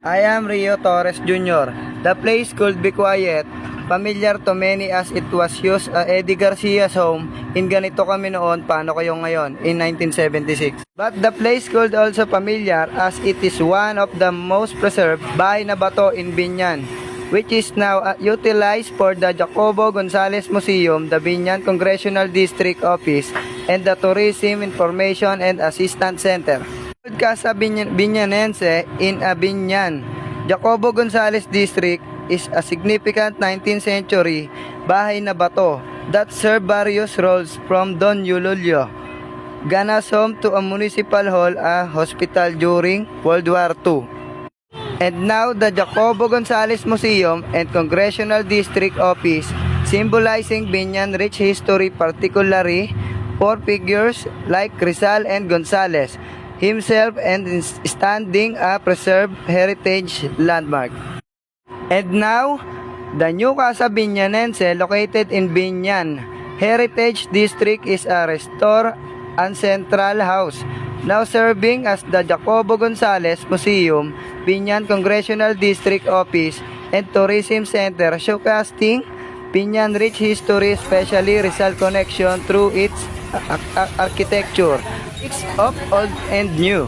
I am Rio Torres Jr. The place could be quiet, familiar to many as it was used Eddie Garcia's home in ganito kami noon, paano kayo ngayon in 1976. But the place could also familiar as it is one of the most preserved bahay na bato in Binyan, which is now utilized for the Jacobo Gonzalez Museum, the Binyan Congressional District Office, and the Tourism Information and Assistance Center. Casa Binyanense in Binyan, Jacobo Gonzalez District is a significant 19th century bahay na bato that served various roles from Don Julio Ganas home to a municipal hall, a hospital during World War II. And now the Jacobo Gonzalez Museum and Congressional District Office, symbolizing Binyan rich history, particularly for figures like Rizal and Gonzalez himself, and standing a preserved heritage landmark. And now, the new Casa Binyanense located in Binyan Heritage District is a restored and central house, now serving as the Jacobo Gonzalez Museum, Binyan Congressional District Office, and Tourism Center, showcasing Binyan rich history, especially Rizal connection through its architecture, mix of old and new.